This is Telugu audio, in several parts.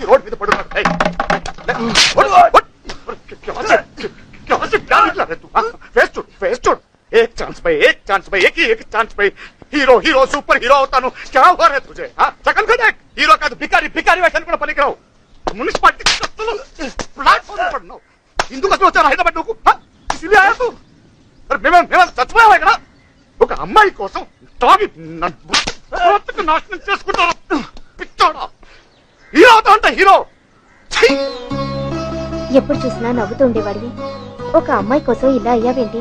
रोड మీద పడున్నా एक चांस पे एक ही एक चांस पे हीरो हीरो सुपर हीरो होता क्या हुआ रे तुझे चकन का देख हीरो का तो भिखारी भिखारी वैसे पनिक राव मुनिसिपालिटी प्लेटफॉर्म पड़ना हिंदू का వచ్చారు హైదరాబాద్ నువ్వు ఇసిలే ఆయా తు అరే మేము చచ్చిపోయావా ఇక్కడ ఒక అమ్మాయి కోసం తాగి బ్రతుకు నాశనం చేసుకుంటారు పిచ్చోడా హీరో అవుతాంట హీరో ఎప్పుడు చూసినా నవ్వుతూ ఉండేవాడివి ఒక అమ్మాయి కోసం ఇలా అయ్యావేంటి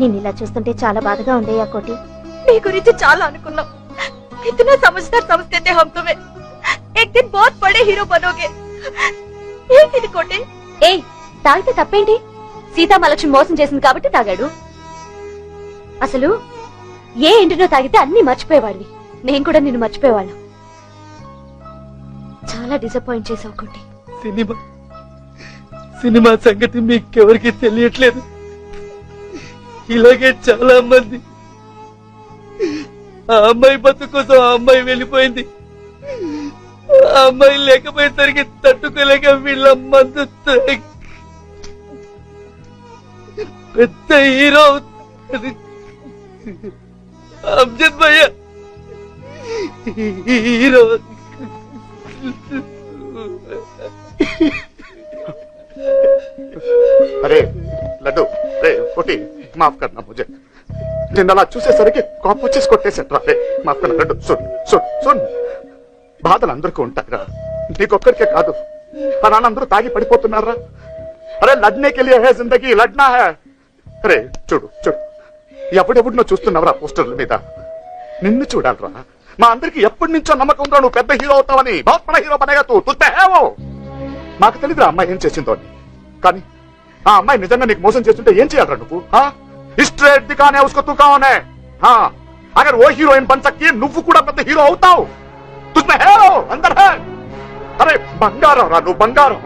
నేను ఇలా చూస్తుంటే చాలా బాధగా ఉందయ్యా కోటి నీ గురించి చాలా అనుకున్నాం इतना समझदार समझते थे हम तुम्हें एक दिन बहुत बड़े हीरो बनोगे ఏంటి కోటి ఏయ్ తాగితే తప్పేంటి సీతామహాలక్ష్మి మోసం చేసింది కాబట్టి తాగాడు అసలు ఏ ఇంటినో తాగితే అన్ని మర్చిపోయేవాడివి నేను కూడా నిన్ను మర్చిపోయేవాళ్ళం చాలా డిసప్పాయింట్ చేసావు కోటి సినిమా సంగతి మీకెవరికి తెలియట్లేదు ఇలాగే చాలా మంది ఆ అమ్మాయి బతుకు కోసం ఆ అమ్మాయి వెళ్ళిపోయింది ఆ అమ్మాయి లేకపోయేసరికి తట్టుకోలేక వీళ్ళ మందు పెద్ద హీరో అమ్జద్ భయ్య హీరో अरे लड्डू रे कोटी माफ करना मुझे నిన్నలా చూసేసరికి కాపు వచ్చేసి కొట్టేసట్రా మాఫ్ करना लड्डू सुन सुन सुन బాధలు అందరికీ ఉంటాయిరా నీకొక్కరికే కాదు మా నాన్న అందరూ తాగి పడిపోతున్నారా అరే లడ్నే కే లియే హై జిందగీ లడ్నా హై అరే చూడు చూడు ఎప్పుడెప్పుడు నువ్వు చూస్తున్నావురా పోస్టర్ల మీద నిన్ను చూడాలరా మా అందరికి ఎప్పటి నుంచో నమ్మకం ఉందా నువ్వు పెద్ద హీరో అవుతావని బహుత్ బడా హీరో బనేగా తూ తుతే హై वो మాకు తెలియదురా అమ్మాయి ఏం చేసిందో అని కానీ ఆ అమ్మాయి నిజంగా నీకు మోసం చేస్తుంటే ఏం చేయాలరా నువ్వు स्ट्रेट दिखाने उसको तू कौन है हाँ अगर वो हीरोइन बन सकती है నువ్వు కూడా పెద్ద హీరో అవుతావు तुझमें है वो अंदर है अरे బంగారం రా నువ్వు బంగారం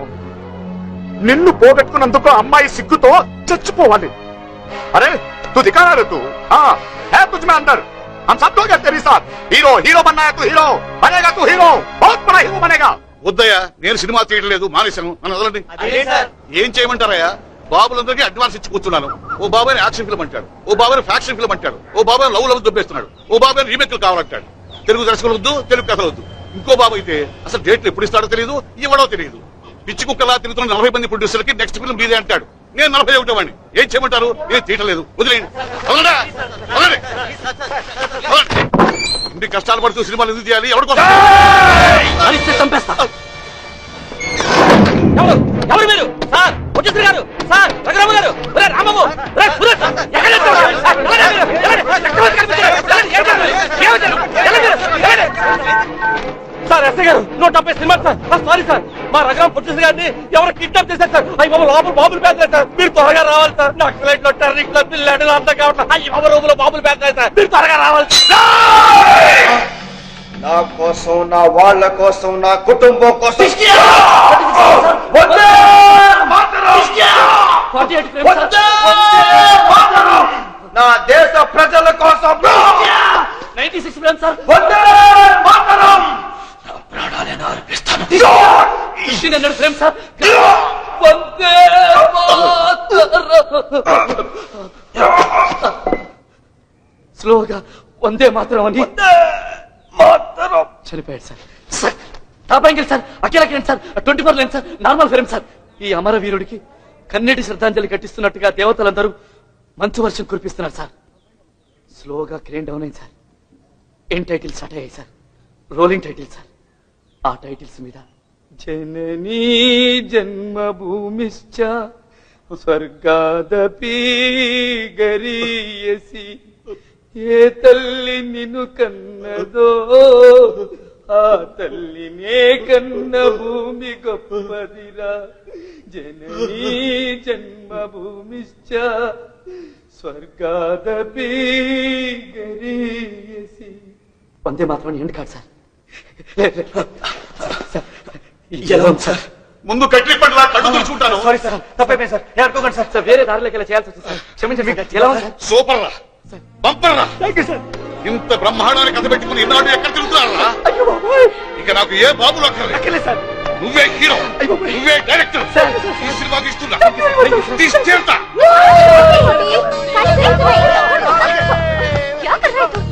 నిన్ను పోగొట్టుకున్నందుకు అమ్మాయి సిగ్గుతో చచ్చిపోవాలి अरे तू दिखा रहा है तू हाँ है तुझमें अंदर हम सब लोग तेरे साथ हीरो हीरो बनना है तू हीरो बनेगा तू हीरो बहुत बड़ा हीरो बनेगा వద్దయ్యా నేను సినిమా తీయడం లేదు మానేశాను నన్ను వదలండి ఏం చేయమంటారయ్యా బాబులందరికీ అడ్వాన్స్ ఇచ్చి కూర్చున్నాను ఓ బాబాయ్ యాక్షన్ ఫిల్మ్ అంటాడు ఓ బాబాయ్ ఫ్యాక్షన్ ఫిల్మ్ అంటాడు ఓ బాబాయ్ లవ్ లవ్ దొబ్బేస్తున్నాడు ఓ బాబాయ్ రీమేక్లు కావాలంటాడు తెలుగు దర్శకులు వద్దు తెలుగు కథలు వద్దు ఇంకో బాబు అయితే అసలు డేట్లు ఎప్పుడు ఇస్తాడో తెలియదు ఇవ్వడో తెలియదు పిచ్చి కుక్కలా తిరుగుతున్న 40 మంది ప్రొడ్యూసర్లకి నెక్స్ట్ ఫిల్మ్ మీదే అంటాడు నేను 41 వాడిని ఏం చేయమంటారు నేను తీయటలేదు వదిలేయండి ఇన్ని కష్టాలు పడుతూ సినిమాలు ఎందుకు తీయాలి ఎవరి కోసం చంపేస్తా ఎవరు మీరు సార్ వచ్చేసారు గారు సార్ రఘురామ గారు రామబాబు సార్ ఎస్ఐ గారు 170 సినిమా సార్ సారీ సార్ మా రఘురామ పొట్టిస్ గారిని ఎవరు కిడ్నాప్ చేశారు సార్ అయ్యి బాబు లోపల బాబులు పేదలేదు సార్ మీరు త్వరగా రావాలి సార్ నక్సలైట్లు టెర్రరిస్టులు పిల్లలు అంతా కావట్లేదు అయ్యి బాబు రూపులో బాబులు పేదలేదు సార్ మీరు త్వరగా రావాలి నా కోసం నా వాళ్ళ కోసం నా కుటుంబం కోసం నా దేశ ప్రజల కోసం 96 ఫ్రేమ్ సార్ ప్రాణాలను అర్పిస్తాను 1500 ఫ్రేమ్ సార్ స్లోగా వందే మాత్రం అని చనిపోయాడు sir sir top angle sir Akhilakiran sir 24 line sir normal film sir ఈ అమర వీరుడికి కన్నీటి శ్రద్ధాంజలి కట్టిస్తున్నట్టుగా దేవతలందరూ మంచు వర్షం కురిపిస్తున్నారు సార్ స్లోగా క్రేన్ డౌన్ అయింది సార్ ఏం టైటిల్స్ స్టార్ట్ అయ్యాయి సార్ రోలింగ్ టైటిల్ సార్ ఆ టైటిల్స్ మీద జననీ జన్మభూమిశ్చ స్వర్గాదపి గరీయసి ఏ తల్లి నిన్ను కన్నదో ఆ తల్లినే కన్న భూమి గొప్పదిరా జననీ జన్మభూమిశ్చ స్వర్గాదపి గరీయసి వందే మాత్రం ఎండ్ కాదు సార్ ఎలా సార్ ముందు కట్లి పట్ల కళ్ళు చూసుకుంటాను సారీ సార్ తప్పైపోయింది సార్ ఏమనుకోకండి సార్ వేరే దారిలోకి ఇలా చేయాల్సి వచ్చింది సార్ క్షమించండి ఎలా ఉంది సార్ సూపర్ రా పంపరా సార్. ఇంత బ్రహ్మాండమైన కథ పెట్టుకుని ఇన్నాడు ఎక్కడ తిరుగుతున్నారా అయ్యో బాబోయ్. ఇక నాకు ఏ బాబులు అక్కర్లేదు అక్కర్లేదు సార్. నువ్వే హీరో అయ్యో బాబోయ్. నువ్వే డైరెక్టర్ సార్. ఈ సినిమా తీస్తున్నా తీసి చేరుతా क्या कर रहे हो तुम?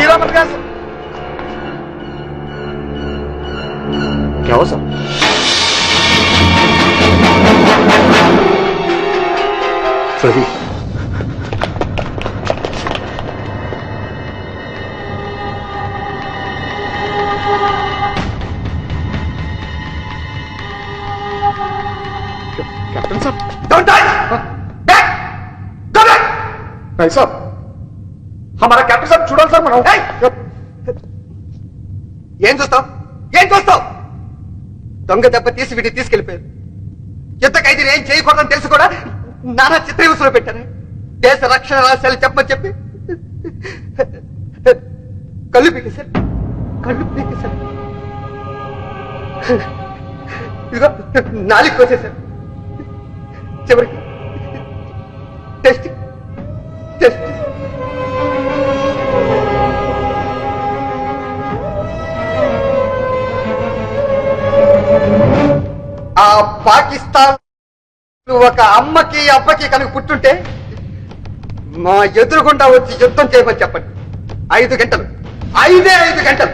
हीरो मत कर क्या हो सब रवि कैप्टन साहब Don't die! Back! Go back! नहीं साहब हमारा कैप्टन साहब చూడాలి సార్ మనం ఏం చూస్తావు ఏం చూస్తావు దొంగ దెబ్బ తీసి వీటిని తీసుకెళ్లిపోయారు యుద్ధ ఖైదీలు ఏం చేయకూడదని తెలిసి కూడా నానా చిత్రహింసలో పెట్టారు దేశ రక్షణ రహస్యాలు చెప్పని చెప్పి కళ్ళు పీకేశారు కళ్ళు పీకేశారు ఇదిగో నాలుగు కోసేశారు చివరికి టెస్ట్ టెస్ట్ ఆ పాకిస్తాన్ ఒక అమ్మకి అబ్బకి కనుక పుట్టుంటే మా ఎదురుగుండా వచ్చి యుద్ధం చేయమని చెప్పండి 5 గంటలు 5 గంటలు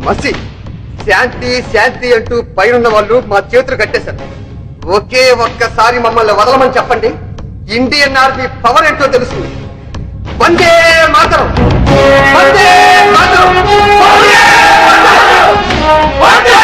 మసి శాంతి శాంతి అంటూ పైనున్న వాళ్ళు మా చేతులు కట్టేశారు ఒకే ఒక్కసారి మమ్మల్ని వదలమని చెప్పండి ఇండియన్ ఆర్మీ పవర్ ఏంటో తెలుస్తుంది వందే మాతరం వందే మాతరం వందే మాతరం! వందే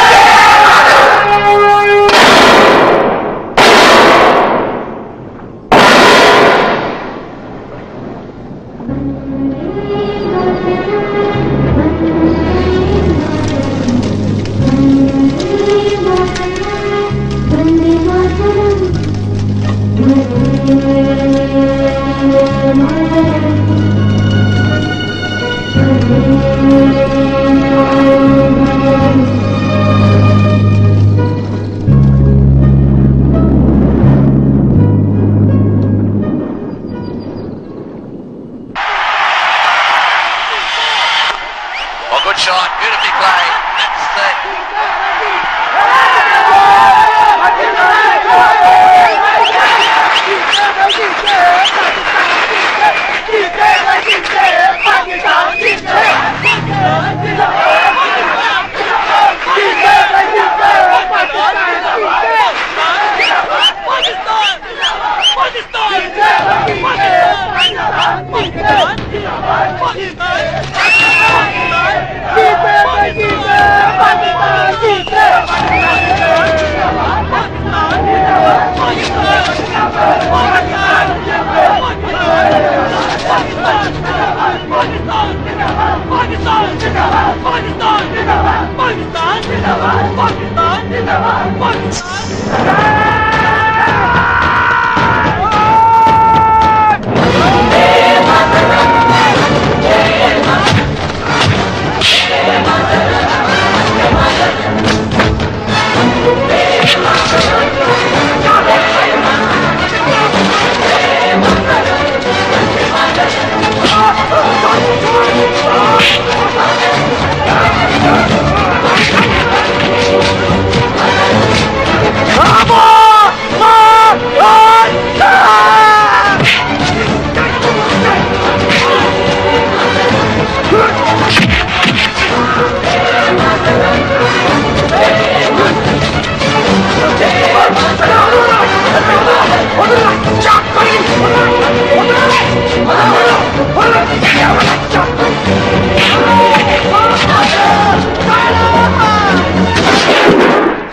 Good shot, beautifully played. That's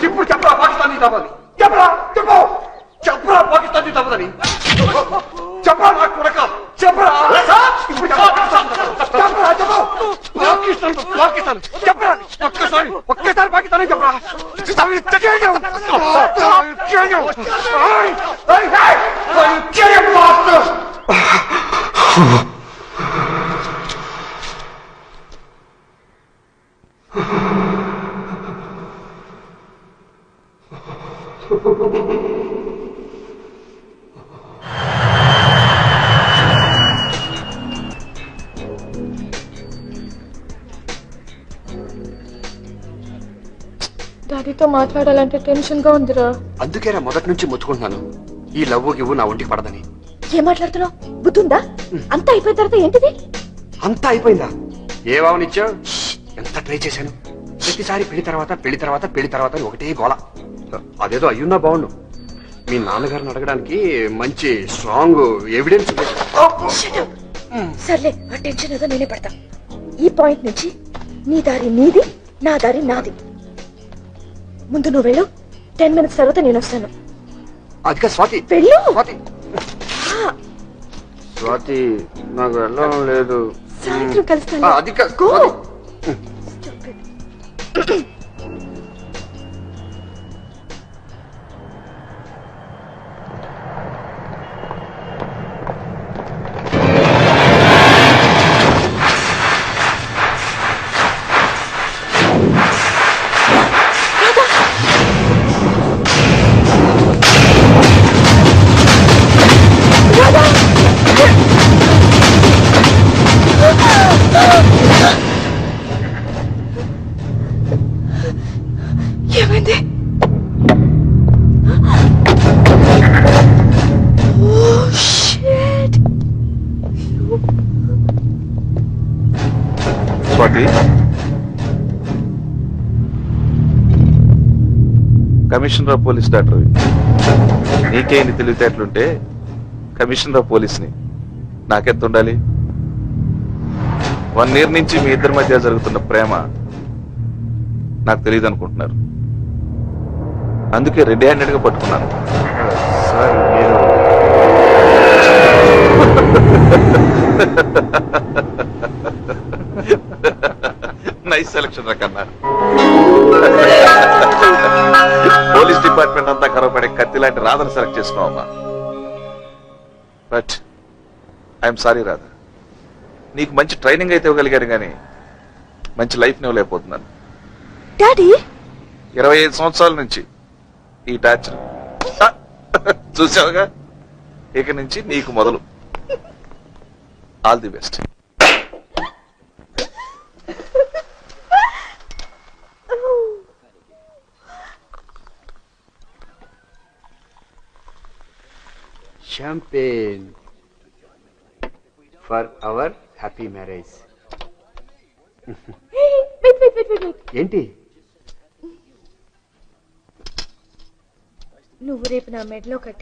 ఇప్పుడు చెప్పరా పాకిస్తాన్ కావాలి చెప్పరా చెప్పు చెప్పరా పాకిస్తాన్ చెప్తాను చెప్పరా ఒక్కసారి పాకిస్తానే చెప్పరా డాడీతో మాట్లాడాలంటే టెన్షన్ గా ఉందిరా. అందుకేరా మొదటి నుంచి మొత్తుకుంటున్నాను ఈ లవ్వు గివ్వు నా ఒంటికి పడదని. ఏం మాట్లాడుతున్నావు? బుద్ధుందా? అంతా అయిపోయిన తర్వాత ఏంటిది? అంతా అయిపోయిందా? ఏ వావనిచ్చా? ఎంత ట్రై చేశాను. ప్రతిసారి పెళ్లి తర్వాత అని ఒకటే గోల. అదేదో అయ్యున్నా బాగుండు. మీ నాన్నగారిని అడగడానికి మంచి స్ట్రాంగ్ ఎవిడెన్స్ ఉంది. సర్లే, ఆ టెన్షన్ ఏదో నేనే పడతా. ఈ పాయింట్ నుంచి నీ దారి నీది, నా దారి నాది. ముందు నువ్వు వెళ్ళు, 10 minutes తర్వాత నేను వస్తాను. అదిగా స్వాతి, వెళ్ళు. స్వాతి, స్వాతి నాకు వెళ్ళడం లేదు. సాయంత్రం కలుస్తాను. అది కా- Go. స్వాతి. Stupid. ఏమైంది? Oh, shit. Swathi, commissioner of police doctor నీకే ఇన్ని తెలివితేటలుంటే కమిషనర్ ఆఫ్ పోలీస్ని నాకెంత ఉండాలి? 1 year నుంచి మీ ఇద్దరి మధ్య జరుగుతున్న ప్రేమ నాకు తెలియదు అనుకుంటున్నారు. అందుకే రెడీ హ్యాండెడ్ గా పట్టుకున్నాను. సార్ మీరు నైస్ సెలక్షన్ రకన్నా. పోలీస్ డిపార్ట్మెంట్ అంతా కరవపడే కత్తి లాంటి రాధను సెలెక్ట్ చేసుకున్నావమ్మా. బట్ ఐఎమ్ సారీ రాధ, నీకు మంచి ట్రైనింగ్ అయితే ఇవ్వగలిగాను కానీ మంచి లైఫ్ ఇవ్వలేకపోతున్నాను. డాడీ, 25 సంవత్సరాల నుంచి ఈ టార్చర్ చూసావుగా, ఇక నుంచి నీకు మొదలు. All the best. champagne for our happy marriage. wait. ఏంటి? నువ్వు రేపు నా మెడలో కట్టి